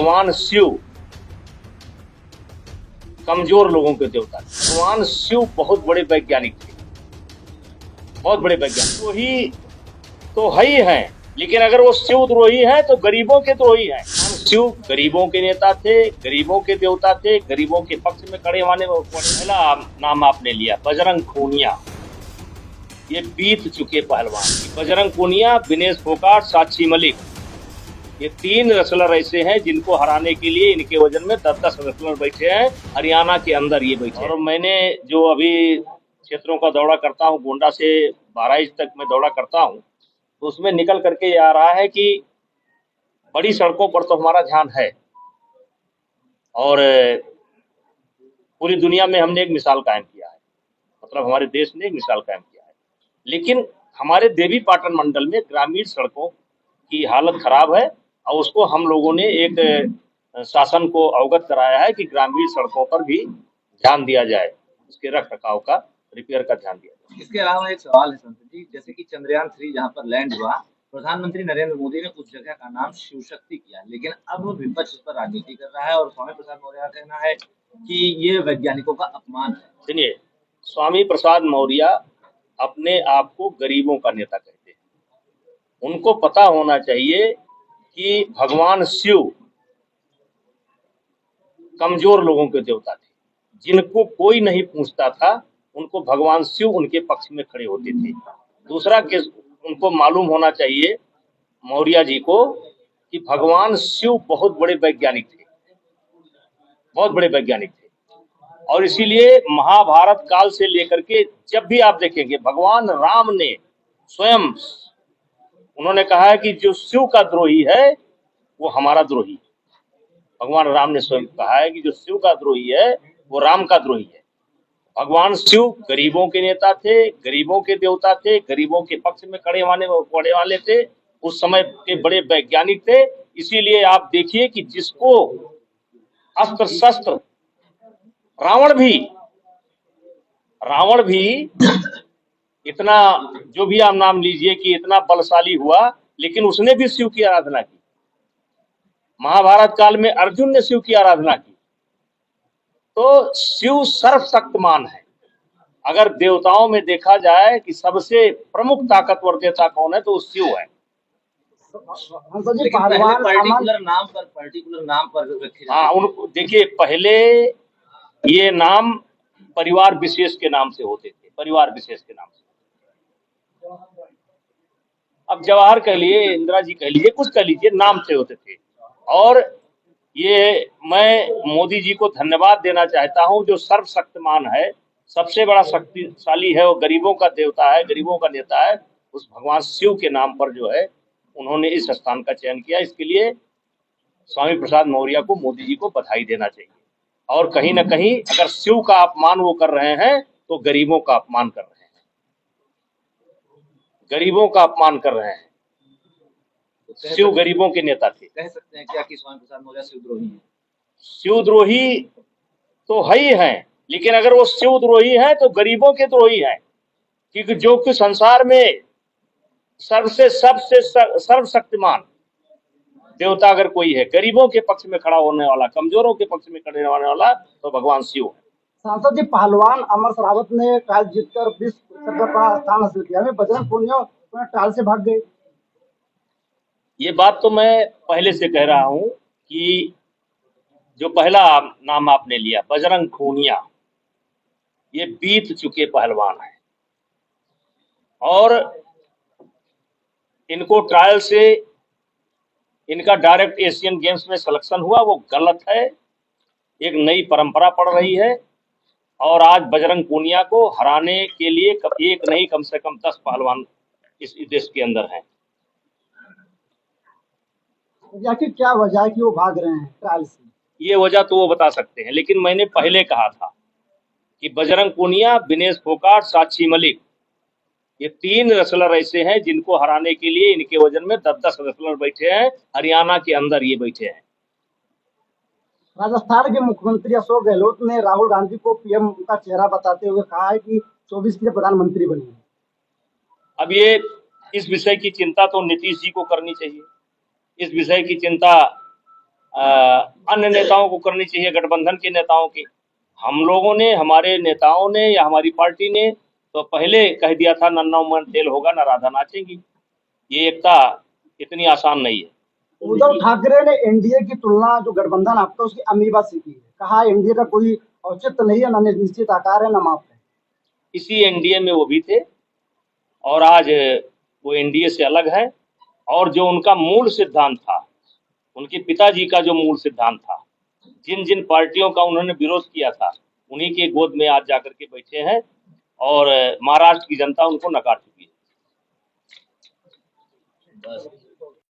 भगवान शिव कमजोर लोगों के देवता थे। भगवान शिव बहुत बड़े वैज्ञानिक थे, बहुत बड़े वैज्ञानिक। द्रोही तो है ही हैं, लेकिन अगर वो शिव द्रोही हैं तो गरीबों के द्रोही हैं। शिव गरीबों के नेता थे, गरीबों के देवता थे, गरीबों के पक्ष में खड़े होने वाले। पहला नाम आपने लिया बजरंग पूनिया, ये बीत चुके पहलवान। बजरंग पूनिया, विनेश फोगाट, साक्षी मलिक, ये 3 रेसलर ऐसे हैं जिनको हराने के लिए इनके वजन में 10-10 रेसलर बैठे हैं। हरियाणा के अंदर ये बैठे हैं। और मैंने जो अभी क्षेत्रों का दौरा करता हूँ, गोंडा से बहराइच तक मैं दौरा करता हूँ, तो उसमें निकल करके ये आ रहा है कि बड़ी सड़कों पर तो हमारा ध्यान है और पूरी दुनिया में हमने एक मिसाल कायम किया है, मतलब हमारे देश ने एक मिसाल कायम किया है। लेकिन हमारे देवी पाटन मंडल में ग्रामीण सड़कों की हालत खराब है और उसको हम लोगों ने एक शासन को अवगत कराया है कि ग्रामीण सड़कों पर भी ध्यान दिया जाए, उसके रख रखाव का, रिपेयर का ध्यान दिया जाए। इसके अलावा एक सवाल है संसद जी, जैसे कि चंद्रयान 3 जहां पर लैंड हुआ, प्रधानमंत्री नरेंद्र मोदी ने उस जगह का नाम शिव शक्ति किया, लेकिन अब विपक्ष उस पर राजनीति कर रहा है और स्वामी प्रसाद मौर्य का कहना है कि ये वैज्ञानिकों का अपमान है। सुनिए, स्वामी प्रसाद मौर्य अपने आप को गरीबों का नेता कहते हैं। उनको पता होना चाहिए कि भगवान शिव कमजोर लोगों के देवता थे, जिनको कोई नहीं पूछता था, उनको भगवान शिव उनके पक्ष में खड़े होते थे। दूसरा कि उनको मालूम होना चाहिए मौर्य जी को कि भगवान शिव बहुत बड़े वैज्ञानिक थे, बहुत बड़े वैज्ञानिक थे। और इसीलिए महाभारत काल से लेकर के जब भी आप देखेंगे, भगवान राम ने स्वयं उन्होंने कहा है कि जो शिव का द्रोही है वो हमारा द्रोही है। भगवान राम ने स्वयं कहा है कि जो शिव का द्रोही है वो राम का द्रोही है। भगवान शिव गरीबों के नेता थे, गरीबों के देवता थे, गरीबों के पक्ष में खड़े होने वाले थे, उस समय के बड़े वैज्ञानिक थे। इसीलिए आप देखिए कि जिसको अस्त्र शस्त्र रावण भी इतना, जो भी आप नाम लीजिए, कि इतना बलशाली हुआ, लेकिन उसने भी शिव की आराधना की। महाभारत काल में अर्जुन ने शिव की आराधना की। तो शिव सर्वशक्तिमान है। अगर देवताओं में देखा जाए कि सबसे प्रमुख ताकतवर देवता कौन है तो वो शिव है। पर्टिकुलर नाम पर रखे। हाँ, उनको देखिए, पहले ये नाम परिवार विशेष के नाम से होते थे, परिवार विशेष के नाम से। अब जवाहर कह लिए, इंदिरा जी कह लीजिए, कुछ कह लीजिए, नाम से होते थे। और ये मैं मोदी जी को धन्यवाद देना चाहता हूं, जो सर्वशक्तिमान है, सबसे बड़ा शक्तिशाली है, वो गरीबों का देवता है, गरीबों का नेता है, उस भगवान शिव के नाम पर जो है उन्होंने इस स्थान का चयन किया। इसके लिए स्वामी प्रसाद मौर्य को, मोदी जी को बधाई देना चाहिए। और कहीं ना कहीं अगर शिव का अपमान वो कर रहे हैं तो गरीबों का अपमान कर रहे हैं, गरीबों का अपमान कर रहे हैं। शिव गरीबों के नेता थे। कह सकते हैं क्या कि स्वामी प्रसाद मौर्य शिवद्रोही हैं? शिवद्रोही तो है ही हैं, लेकिन अगर वो शिवद्रोही हैं तो गरीबों के द्रोही हैं, क्योंकि जो कि संसार में सबसे सर्वशक्तिमान देवता अगर कोई है, गरीबों के पक्ष में खड़ा होने वाला, कमजोरों के पक्ष में खड़े होने वाला, तो भगवान शिव है। सांसद जी, पहलवान अमर सरावत ने टॉस जीतकर विश्व का स्थान हासिल किया, बजरंग पूनिया टॉस से भाग गए। ये बात तो मैं पहले से कह रहा हूं कि जो पहला नाम आपने लिया बजरंग पूनिया, ये बीत चुके पहलवान हैं और इनको ट्रायल से इनका डायरेक्ट एशियन गेम्स में सिलेक्शन हुआ, वो गलत है। एक नई परंपरा पड़ रही है और आज बजरंग पूनिया को हराने के लिए एक नहीं, कम से कम 10 पहलवान इस देश के अंदर हैं। आखिर क्या वजह है कि वो भाग रहे हैं ट्रायल से? ये वजह तो वो बता सकते हैं, लेकिन मैंने पहले कहा था कि बजरंग पूनिया, विनेश फोगाट, साक्षी मलिक, ये 3 रेसलर ऐसे हैं जिनको हराने के लिए इनके वजन में 10-10 रेसलर बैठे हैं। हरियाणा के अंदर ये बैठे हैं। राजस्थान के मुख्यमंत्री अशोक गहलोत ने राहुल गांधी को पीएम का चेहरा बताते हुए कहा है कि 24 के प्रधानमंत्री बने। अब ये इस विषय की चिंता तो नीतीश जी को करनी चाहिए। इस विषय की चिंता अन्य नेताओं को करनी चाहिए, गठबंधन के नेताओं की। हम लोगों ने, हमारे नेताओं ने या हमारी पार्टी ने तो पहले कह दिया था नन्ना मन तेल होगा ना राधा नाचेगी। ये एकता इतनी आसान नहीं है। उद्धव ठाकरे ने एनडीए की तुलना जो गठबंधन आपका उसकी अमीबा से की है, कहा एनडीए का कोई औचित्य नहीं है, न निश्चित आकार है, न माप है। इसी एनडीए में वो भी थे और आज वो एनडीए से अलग है। और जो उनका मूल सिद्धांत था, उनके पिताजी का जो मूल सिद्धांत था, जिन जिन पार्टियों का उन्होंने विरोध किया था, उन्हीं के गोद में आज जाकर के बैठे हैं और महाराष्ट्र की जनता उनको नकार चुकी है। बस